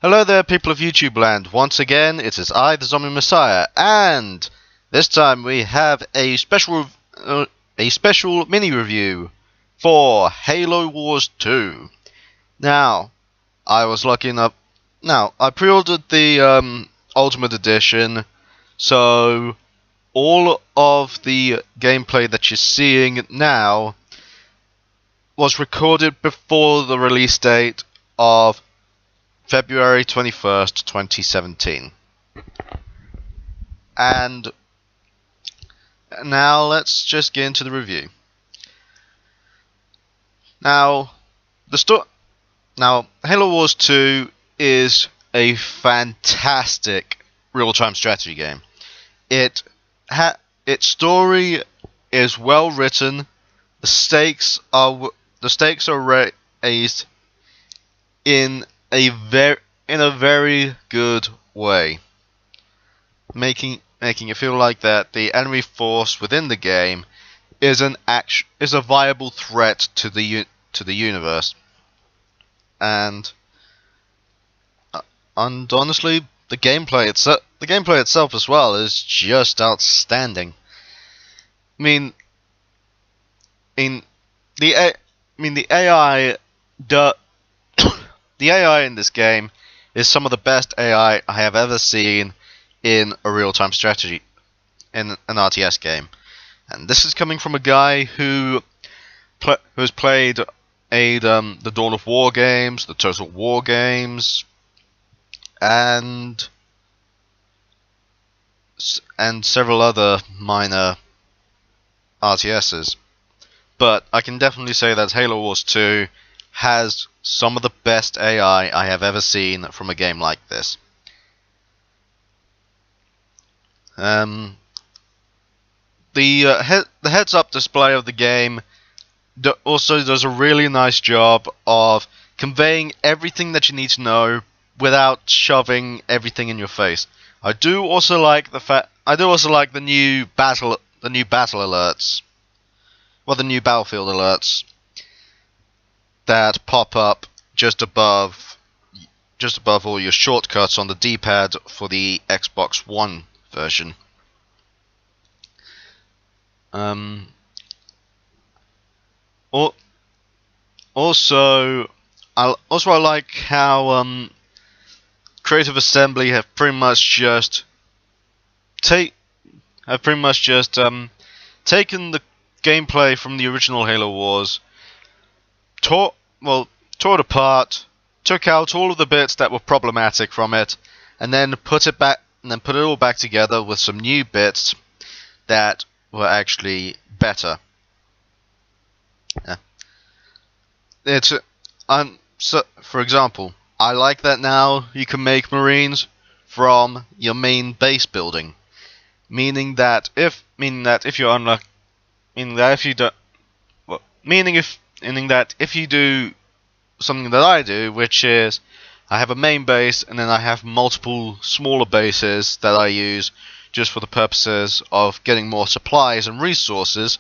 Hello there, people of YouTube land. Once again, it is I, the Zombie Messiah, and this time we have a special mini review for Halo Wars 2. Now, I was lucky enough. Now, I pre-ordered the Ultimate Edition, so all of the gameplay that you're seeing now was recorded before the release date of February 21st, 2017. And now let's just get into the review. Now, Halo Wars 2 is a fantastic real-time strategy game. Its story is well written. The stakes are raised in a very good way, making it feel like that the enemy force within the game is a viable threat to the universe, and honestly, the gameplay itself as well is just outstanding. The AI. The AI in this game is some of the best AI I have ever seen in a real-time strategy, in an RTS game. And this is coming from a guy who has played the Dawn of War games, the Total War games, and several other minor RTSs. But I can definitely say that Halo Wars 2 has some of the best AI I have ever seen from a game like this. The heads-up display of the game also does a really nice job of conveying everything that you need to know without shoving everything in your face. I do also like the new battle alerts, the new battlefield alerts that pop up just above all your shortcuts on the D-pad for the Xbox One version. Also, I like how Creative Assembly have pretty much just taken the gameplay from the original Halo Wars, tore it apart, took out all of the bits that were problematic from it, and then put it all back together with some new bits that were actually better. For example, I like that now you can make Marines from your main base building, meaning that if you do something that I do, which is I have a main base and then I have multiple smaller bases that I use just for the purposes of getting more supplies and resources,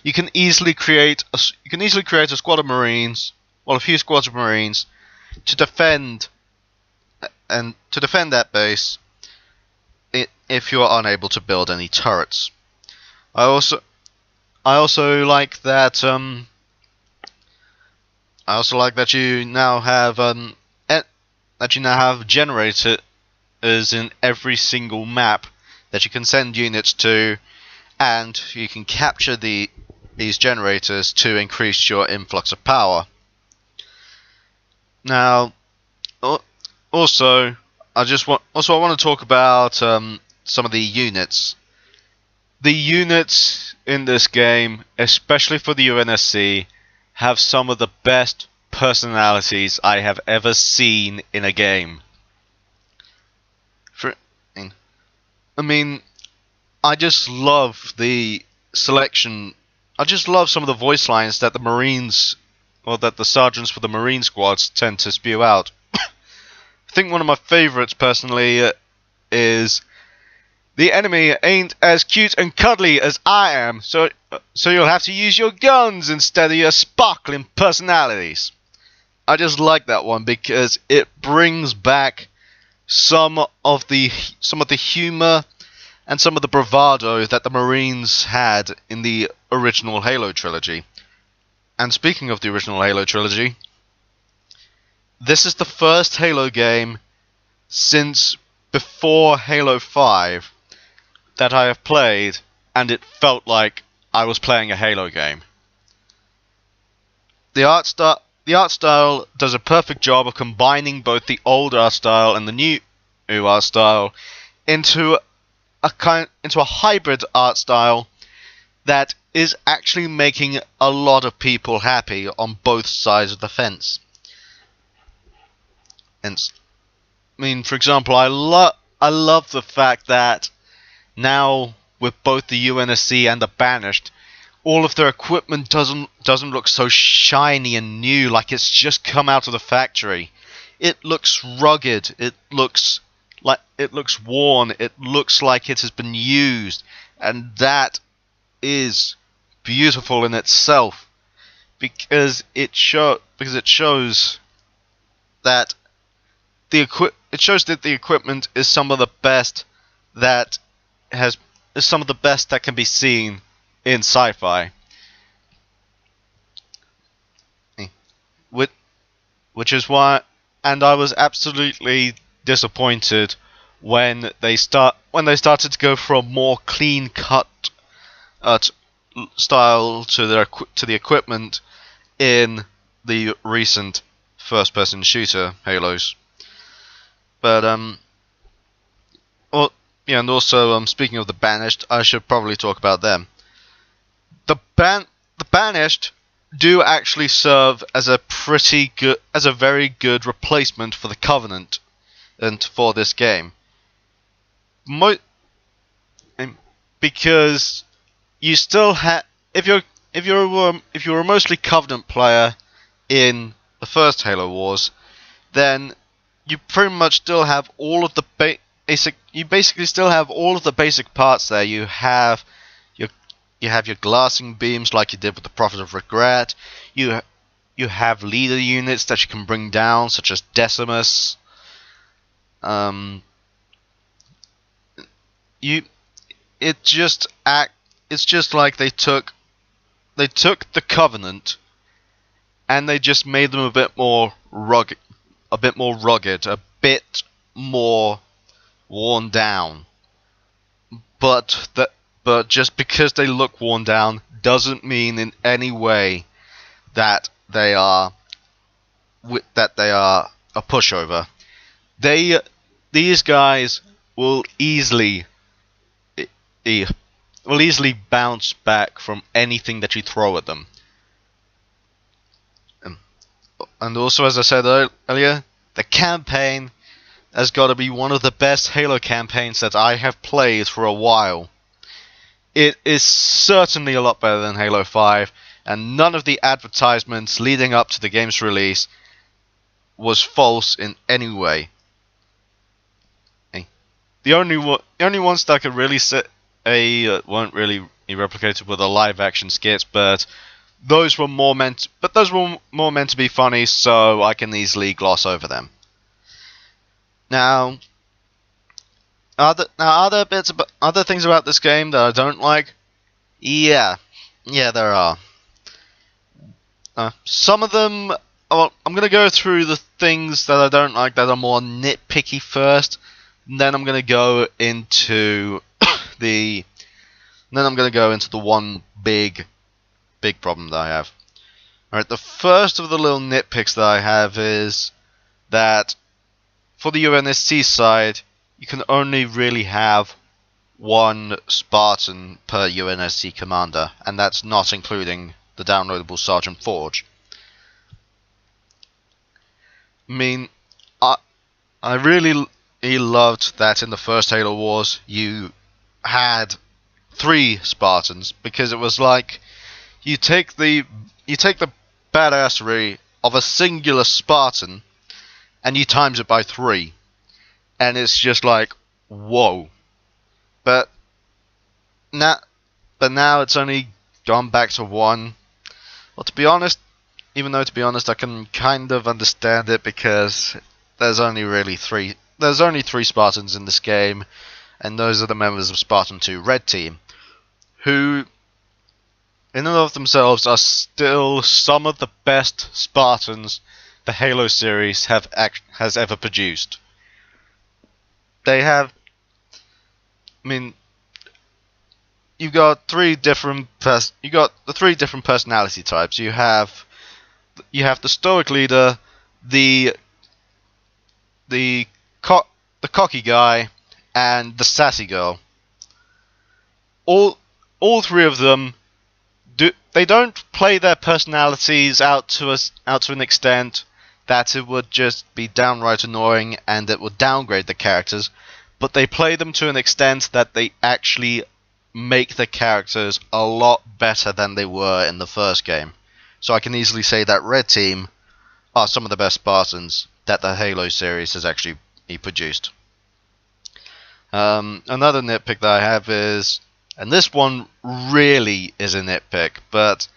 you can easily create a squad of Marines, a few squads of Marines to defend that base if you are unable to build any turrets. I also like that you now have generators in every single map that you can send units to, and you can capture these generators to increase your influx of power. Now, I want to talk about some of the units. The units in this game, especially for the UNSC, have some of the best personalities I have ever seen in a game. I just love the selection. I just love some of the voice lines that the Marines, or that the sergeants for the Marine squads tend to spew out. I think one of my favorites personally is, "The enemy ain't as cute and cuddly as I am, so you'll have to use your guns instead of your sparkling personalities." I just like that one because it brings back some of the humor and some of the bravado that the Marines had in the original Halo trilogy. And speaking of the original Halo trilogy, this is the first Halo game since before Halo 5 that I have played, and it felt like I was playing a Halo game. The art style does a perfect job of combining both the old art style and the new art style into a hybrid art style that is actually making a lot of people happy on both sides of the fence. And I mean, for example, I love the fact that now with both the UNSC and the Banished, all of their equipment doesn't look so shiny and new, like it's just come out of the factory. It looks rugged. It looks worn. It looks like it has been used, and that is beautiful in itself, because it shows that the equipment is some of the best that can be seen in sci-fi. Which is why, and I was absolutely disappointed when they started to go from more clean cut style to the equipment in the recent first-person shooter Halos. But and also speaking of the Banished, I should probably talk about them. The Banished do actually serve as a very good replacement for the Covenant and for this game. Because you still have, if you're a mostly Covenant player in the first Halo Wars, then you pretty much still have all of the basic. You basically still have all of the basic parts there. You have your glassing beams like you did with the Prophet of Regret. You have leader units that you can bring down, such as Decimus. It's just like they took the Covenant and they just made them a bit more rugged, a bit more worn down. But just because they look worn down doesn't mean in any way that they are a pushover. These guys will easily bounce back from anything that you throw at them. And also, as I said earlier, the campaign has got to be one of the best Halo campaigns that I have played for a while. It is certainly a lot better than Halo 5, and none of the advertisements leading up to the game's release was false in any way. The only ones that I could really say weren't really replicated were the live action skits, but those were more meant to be funny, so I can easily gloss over them. Now, are there other things about this game that I don't like? Yeah, there are. Some of them. Well, I'm gonna go through the things that I don't like that are more nitpicky first, and then I'm gonna go into the one big problem that I have. Alright, the first of the little nitpicks that I have is that for the UNSC side, you can only really have one Spartan per UNSC commander, and that's not including the downloadable Sergeant Forge. I mean, I really loved that in the first Halo Wars you had 3 Spartans, because it was like you take the badassery of a singular Spartan and you times it by 3, and it's just like, whoa. But now it's only gone back to 1. Well, to be honest, I can kind of understand it, because there's only really 3 there's only 3 Spartans in this game, and those are the members of Spartan 2 Red Team, who in and of themselves are still some of the best Spartans the Halo series has ever produced. They have, you've got the 3 different personality types. You have the stoic leader, the cocky guy, and the sassy girl. All 3 of them they don't play their personalities out to an extent that it would just be downright annoying and it would downgrade the characters, but they play them to an extent that they actually make the characters a lot better than they were in the first game. So I can easily say that Red Team are some of the best Spartans that the Halo series has actually produced. Another nitpick that I have is, and this one really is a nitpick, but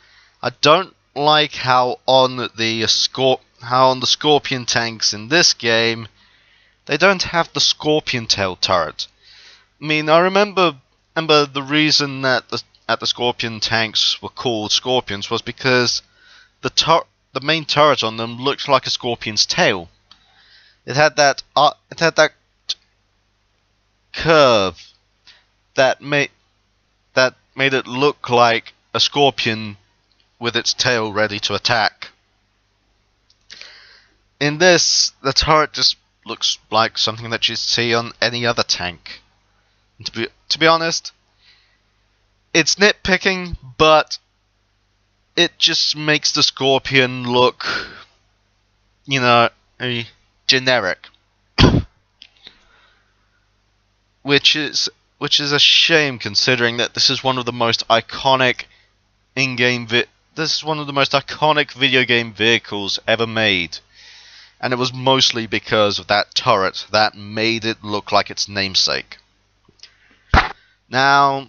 I don't like how on the Scorpion tanks in this game, they don't have the Scorpion tail turret. I remember the reason that the Scorpion tanks were called Scorpions was because the main turret on them looked like a Scorpion's tail. It had that curve that made it look like a scorpion with its tail ready to attack. In this, the turret just looks like something that you'd see on any other tank. And to be honest, it's nitpicking, but it just makes the Scorpion look, generic. Which is a shame, considering that this is one of the most iconic video game vehicles ever made. And it was mostly because of that turret that made it look like its namesake. Now,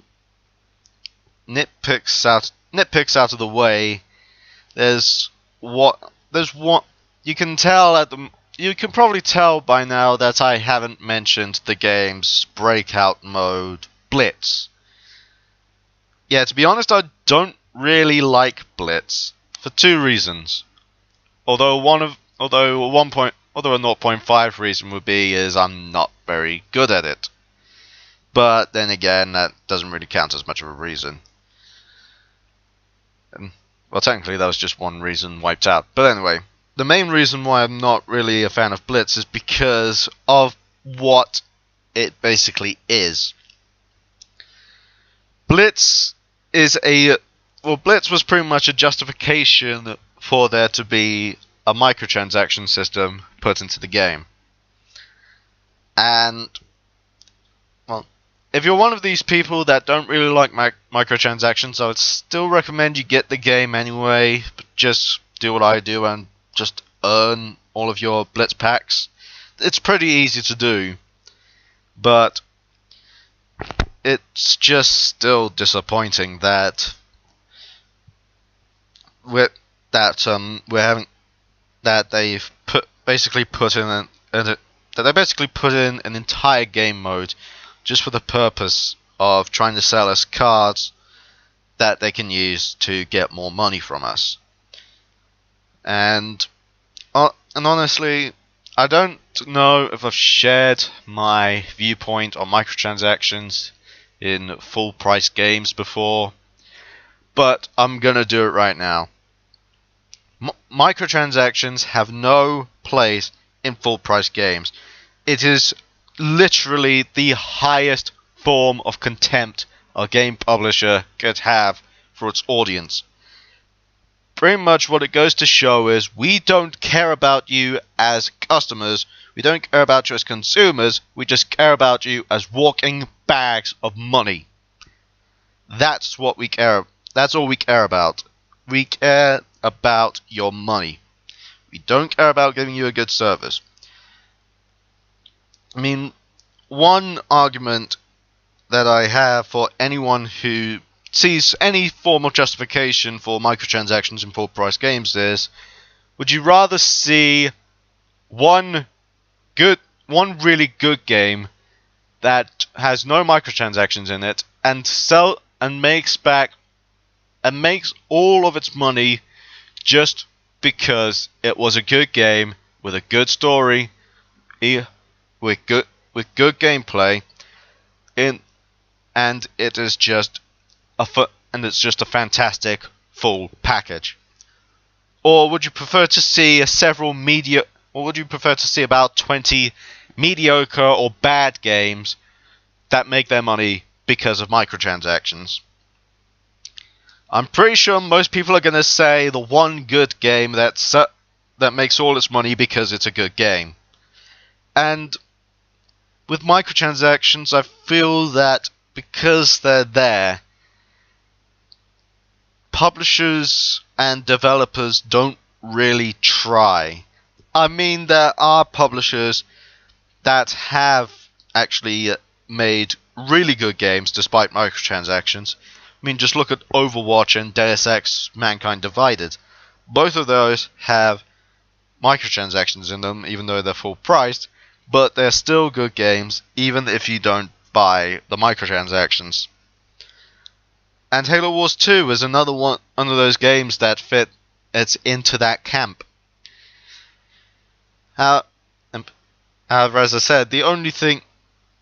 nitpicks out of the way, there's one you can probably tell by now that I haven't mentioned the game's breakout mode, Blitz. Yeah, to be honest, I don't really like Blitz for 2 reasons. Although a 0.5 reason would be is I'm not very good at it. But then again, that doesn't really count as much of a reason. Well, technically that was just one reason wiped out. But anyway, the main reason why I'm not really a fan of Blitz is because of what it basically is. Blitz was pretty much a justification for there to be a microtransaction system put into the game. And, well, if you're one of these people that don't really like microtransactions, I would still recommend you get the game anyway. But just do what I do and just earn all of your Blitz packs. It's pretty easy to do, but it's just still disappointing that they've basically put in an entire game mode just for the purpose of trying to sell us cards that they can use to get more money from us. And honestly, I don't know if I've shared my viewpoint on microtransactions in full price games before, but I'm gonna do it right now. Microtransactions have no place in full price games. It is literally the highest form of contempt a game publisher could have for its audience. Pretty much what it goes to show is we don't care about you as customers, we don't care about you as consumers, we just care about you as walking bags of money. That's all we care about. We care about your money. We don't care about giving you a good service. One argument that I have for anyone who sees any form of justification for microtransactions in full price games is, would you rather see one one really good game that has no microtransactions in it and makes all of its money just because it was a good game with a good story, with good gameplay, and it is just a fantastic full package. Or would you prefer to see about 20 mediocre or bad games that make their money because of microtransactions? I'm pretty sure most people are going to say the one good game that makes all its money because it's a good game. And with microtransactions, I feel that because they're there, publishers and developers don't really try. I mean, there are publishers that have actually made really good games despite microtransactions. I mean, just look at Overwatch and Deus Ex Mankind Divided. Both of those have microtransactions in them, even though they're full priced, but they're still good games, even if you don't buy the microtransactions. And Halo Wars 2 is another one of those games that it's into that camp. However, as I said, the only thing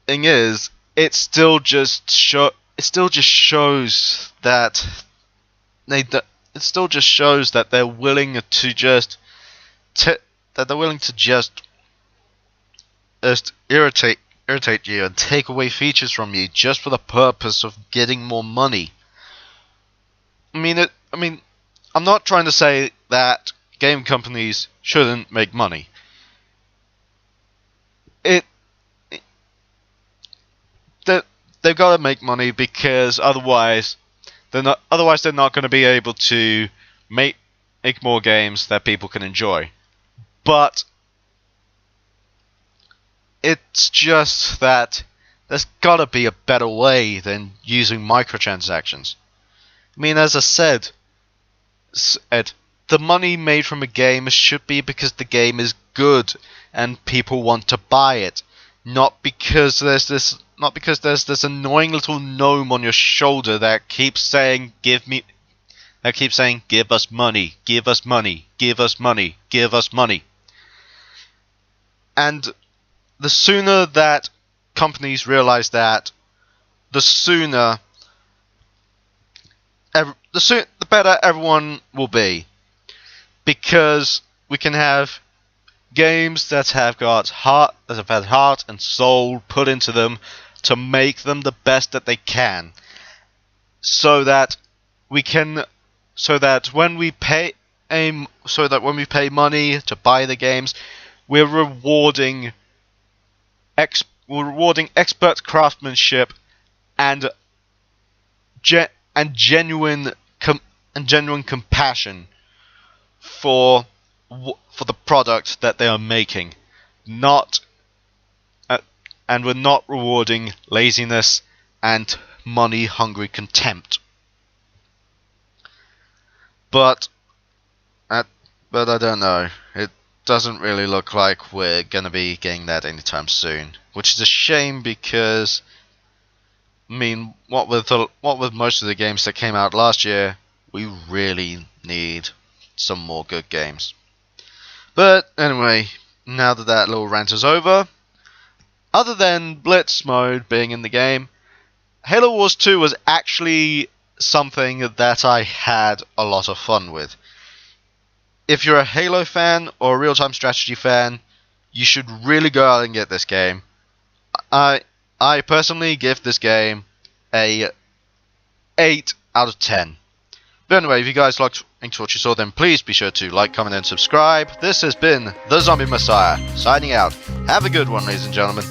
is, it still just shows that they're willing to just irritate you and take away features from you just for the purpose of getting more money. I mean, I'm not trying to say that game companies shouldn't make money. They've got to make money because otherwise they're not going to be able to make more games that people can enjoy. But it's just that there's got to be a better way than using microtransactions. I mean, as I said, the money made from a game should be because the game is good and people want to buy it, not because there's this annoying little gnome on your shoulder that keeps saying give us money, give us money, give us money, give us money. And the sooner that companies realize that, the better everyone will be, because we can have games that have had heart and soul put into them to make them the best that they can, so that when we pay money to buy the games, we're rewarding expert craftsmanship and genuine compassion for the product that they are making, and we're not rewarding laziness and money-hungry contempt. But I don't know. It doesn't really look like we're gonna be getting that anytime soon, which is a shame because, I mean, what with most of the games that came out last year, we really need some more good games. But anyway, now that little rant is over, other than Blitz mode being in the game, Halo Wars 2 was actually something that I had a lot of fun with. If you're a Halo fan or a real-time strategy fan, you should really go out and get this game. I personally give this game a 8 out of 10. But anyway, if you guys liked what you saw, then please be sure to like, comment, and subscribe. This has been the Zombie Messiah, signing out. Have a good one, ladies and gentlemen.